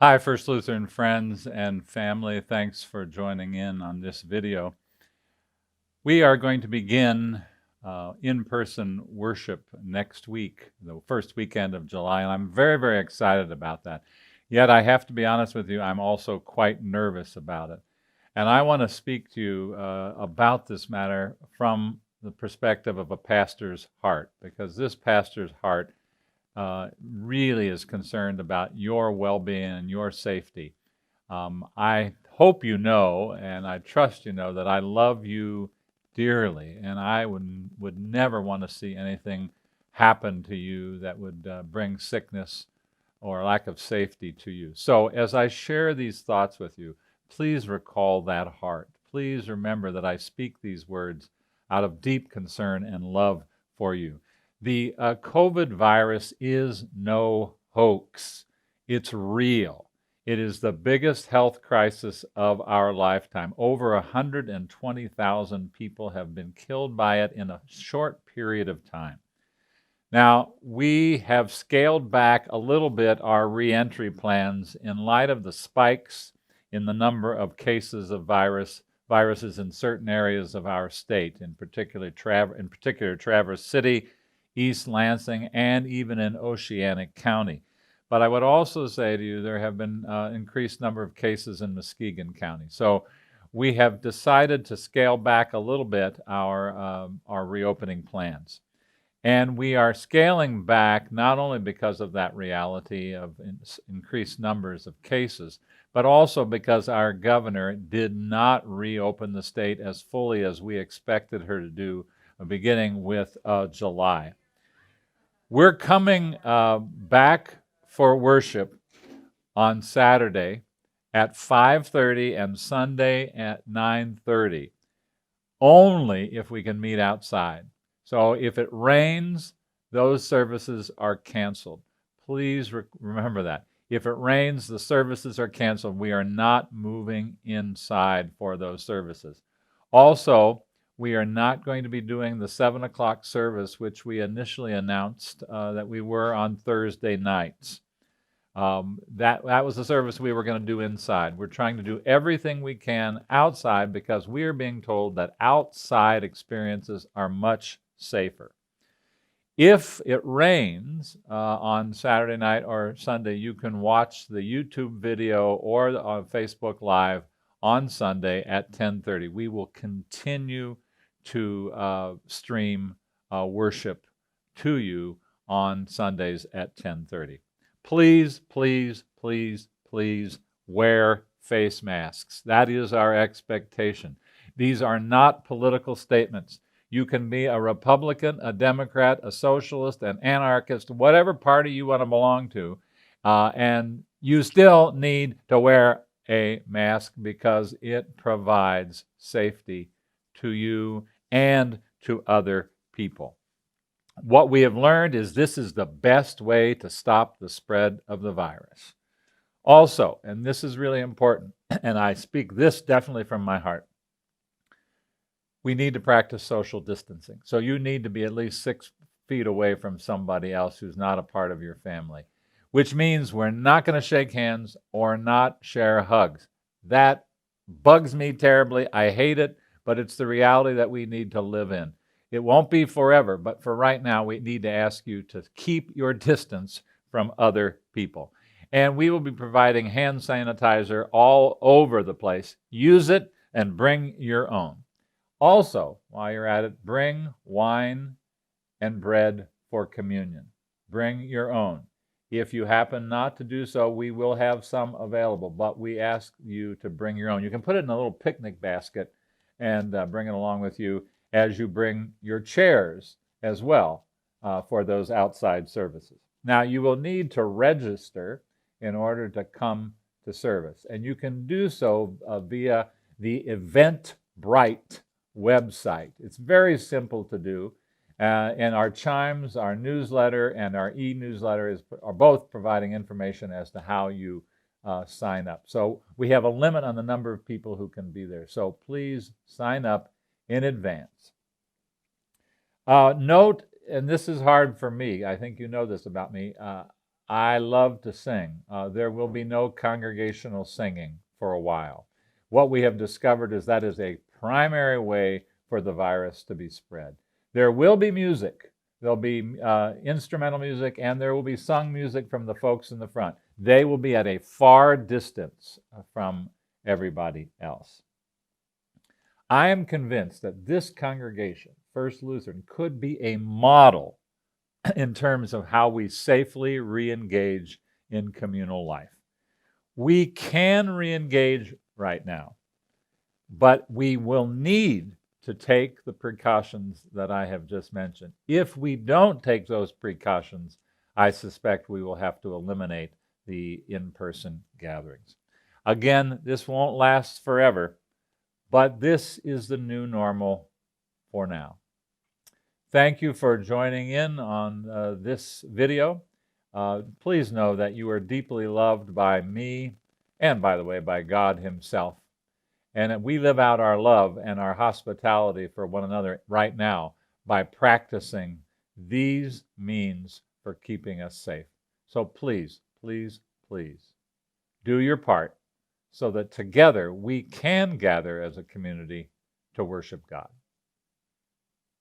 Hi, First Lutheran friends and family. Thanks for joining in on this video. We are going to begin in-person worship next week, the first weekend of July, and I'm very, very excited about that. Yet I have to be honest with you, I'm also quite nervous about it. And I want to speak to you about this matter from the perspective of a pastor's heart, because this pastor's heart really is concerned about your well-being and your safety. I hope you know, and I trust you know, that I love you dearly, and I would never want to see anything happen to you that would bring sickness or lack of safety to you. So as I share these thoughts with you, please recall that heart. Please remember that I speak these words out of deep concern and love for you. The COVID virus is no hoax. It's real. It is the biggest health crisis of our lifetime. Over 120,000 people have been killed by it in a short period of time. Now, we have scaled back a little bit our reentry plans in light of the spikes in the number of cases of viruses in certain areas of our state, in particular Traverse City, East Lansing, and even in Oceanic County. But I would also say to you, there have been increased number of cases in Muskegon County. So we have decided to scale back a little bit our reopening plans. And we are scaling back not only because of that reality of increased numbers of cases, but also because our governor did not reopen the state as fully as we expected her to do, beginning with July. We're coming back for worship on Saturday at 5:30 and Sunday at 9:30, only if we can meet outside. So if it rains, those services are canceled. Please remember that. If it rains, the services are canceled. We are not moving inside for those services. Also, we are not going to be doing the 7 o'clock service, which we initially announced that we were on Thursday nights. That was the service we were going to do inside. We're trying to do everything we can outside because we are being told that outside experiences are much safer. If it rains on Saturday night or Sunday, you can watch the YouTube video or on Facebook Live on Sunday at 10:30. We will continue to stream worship to you on Sundays at 10:30. Please, please, please, please wear face masks. That is our expectation. These are not political statements. You can be a Republican, a Democrat, a socialist, an anarchist, whatever party you want to belong to, and you still need to wear a mask because it provides safety to you and to other people. What we have learned is this is the best way to stop the spread of the virus. Also, and this is really important, and I speak this definitely from my heart, we need to practice social distancing. So you need to be at least 6 feet away from somebody else who's not a part of your family, which means we're not going to shake hands or not share hugs. That bugs me terribly. I hate it, but it's the reality that we need to live in. It won't be forever, but for right now, we need to ask you to keep your distance from other people. And we will be providing hand sanitizer all over the place. Use it and bring your own. Also, while you're at it, bring wine and bread for communion. Bring your own. If you happen not to do so, we will have some available, but we ask you to bring your own. You can put it in a little picnic basket and bring it along with you as you bring your chairs as well for those outside services. Now, you will need to register in order to come to service, and you can do so via the Eventbrite website. It's very simple to do. And our Chimes, our newsletter, and our e-newsletter are both providing information as to how you sign up. So we have a limit on the number of people who can be there. So please sign up in advance. Note, and this is hard for me, I think you know this about me, I love to sing. There will be no congregational singing for a while. What we have discovered is that is a primary way for the virus to be spread. There will be music. There'll be instrumental music, and there will be sung music from the folks in the front. They will be at a far distance from everybody else. I am convinced that this congregation, First Lutheran, could be a model in terms of how we safely re-engage in communal life. We can re-engage right now, but we will need to take the precautions that I have just mentioned. If we don't take those precautions, I suspect we will have to eliminate the in-person gatherings. Again, this won't last forever, but this is the new normal for now. Thank you for joining in on this video. Please know that you are deeply loved by me and, by the way, by God Himself. And we live out our love and our hospitality for one another right now by practicing these means for keeping us safe. So please, please, please do your part so that together we can gather as a community to worship God.